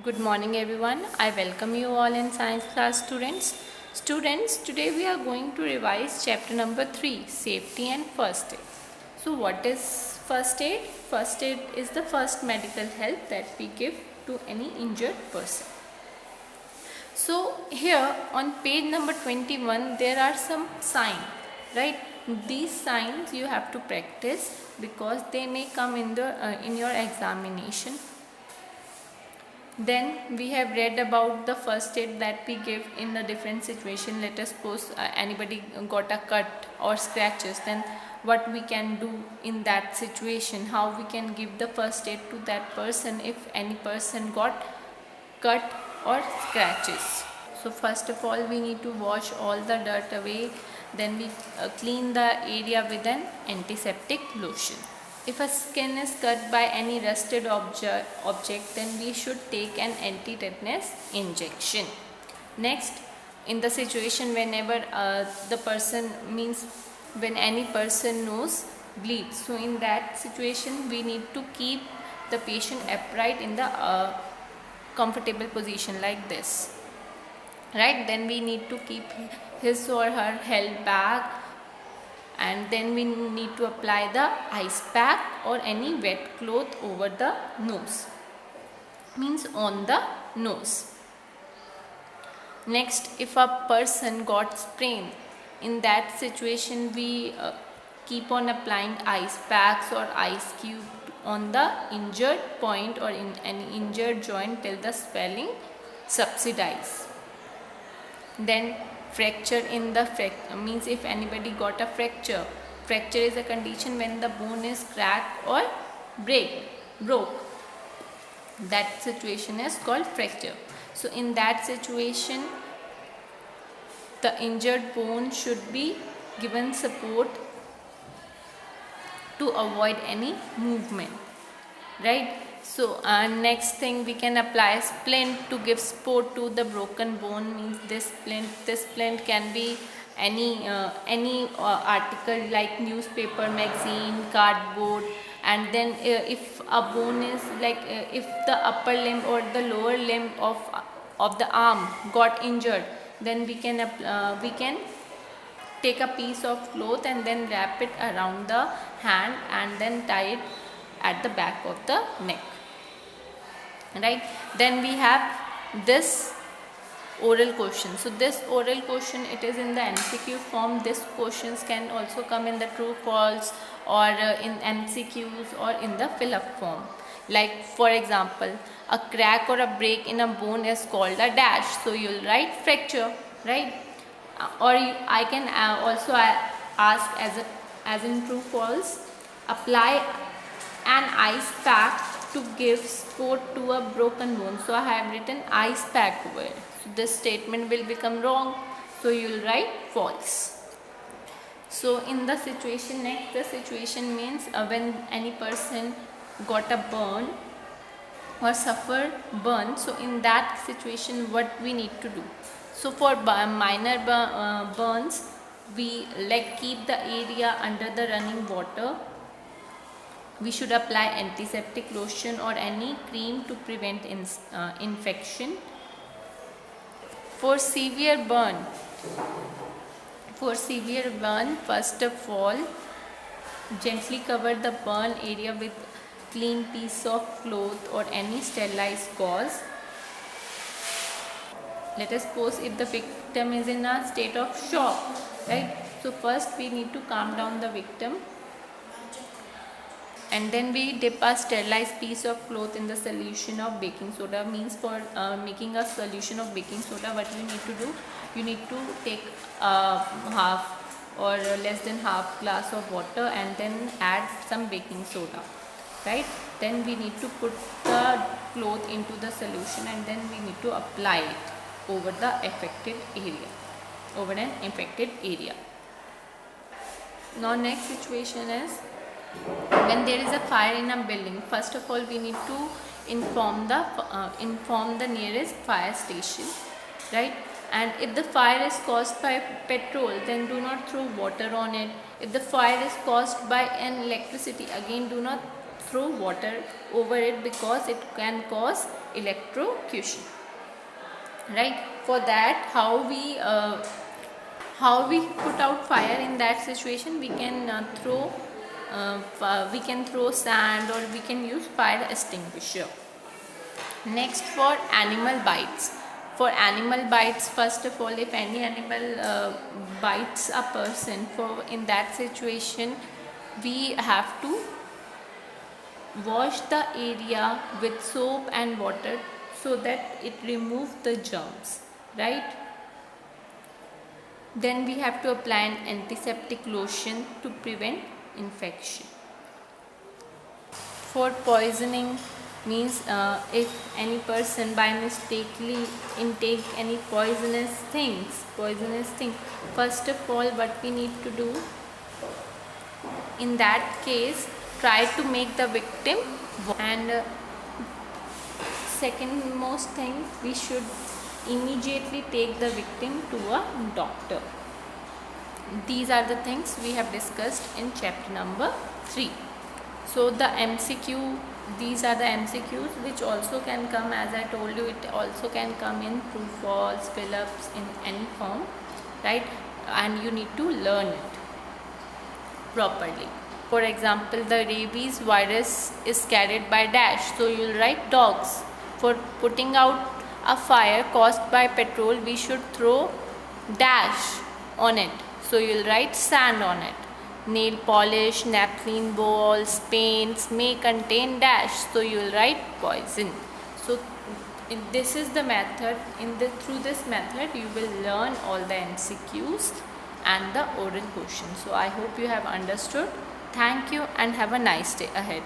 Good morning everyone. I welcome you all in science class students. Students, today we are going to revise chapter number 3, safety and first aid. So what is first aid? First aid is the first medical help that we give to any injured person. So here on page number 21 there are some signs, right? These signs you have to practice because they may come in your examination. Then we have read about the first aid that we give in a different situation. Let us suppose anybody got a cut or scratches, then what we can do in that situation, how we can give the first aid to that person if any person got cut or scratches. So first of all we need to wash all the dirt away, then we clean the area with an antiseptic lotion. If a skin is cut by any rusted object, then we should take an anti-tetanus injection. Next, in the situation whenever the person means when any person nose bleeds, so in that situation we need to keep the patient upright in the comfortable position like this, right? Then we need to keep his or her held back, and then we need to apply the ice pack or any wet cloth over the nose, means on the nose. Next, if a person got sprained, in that situation we keep on applying ice packs or ice cube on the injured point or in any injured joint till the swelling subsides. Then fracture in the means if anybody got a fracture is a condition when the bone is cracked or broke. That situation is called fracture. So in that situation the injured bone should be given support to avoid any movement, right? So next thing, we can apply splint to give support to the broken bone. Means this splint can be any article like newspaper, magazine, cardboard. And then if a bone is like if the upper limb or the lower limb of the arm got injured, then we can take a piece of cloth and then wrap it around the hand and then tie it at the back of the neck, right? Then we have this oral question. So this oral question, it is in the MCQ form. This questions can also come in the true false or in MCQs or in the fill up form. Like for example, a crack or a break in a bone is called a dash, so you'll write fracture, right? I can also ask as in true false, apply an ice pack to give support to a broken bone. So I have written ice pack over it. So this statement will become wrong, so you will write false. So in the situation next, the situation means when any person got a burn or suffer burn, so in that situation what we need to do? So for minor burns, we keep the area under the running water. We should apply antiseptic lotion or any cream to prevent infection. For severe burn, first of all, gently cover the burn area with clean piece of cloth or any sterilized gauze. Let us suppose if the victim is in a state of shock, right? So first we need to calm down the victim, and then we dip a sterilized piece of cloth in the solution of baking soda. Means for making a solution of baking soda, what you need to do? You need to take half or less than half glass of water and then add some baking soda, right? Then we need to put the cloth into the solution and then we need to apply it over the affected area, over an infected area. Now next situation is when there is a fire in a building. First of all, we need to inform the nearest fire station, right? And if the fire is caused by petrol, then do not throw water on it. If the fire is caused by an electricity, again do not throw water over it because it can cause electrocution. Right? For that, how we put out fire in that situation? We can throw sand, or we can use fire extinguisher. Next, for animal bites. For animal bites, first of all, if any animal bites a person, in that situation, we have to wash the area with soap and water so that it removes the germs, right? Then we have to apply an antiseptic lotion to prevent infection. For poisoning, means if any person by mistakenly intake any poisonous thing, first of all, what we need to do in that case, try to make the victim, and second most thing, we should immediately take the victim to a doctor. These are the things we have discussed in chapter number 3. So the MCQ, these are the MCQs which also can come, as I told you, it also can come in true, false, fill-ups, in any form, right? And you need to learn it properly. For example, the rabies virus is carried by dash, so you'll write dogs. For putting out a fire caused by petrol, we should throw dash on it, so you'll write sand on it. Nail polish, naphthalene balls, paints may contain dash, so you will write poison. So this is the method. Through this method you will learn all the MCQs and the oral questions. So I hope you have understood. Thank you and have a nice day ahead.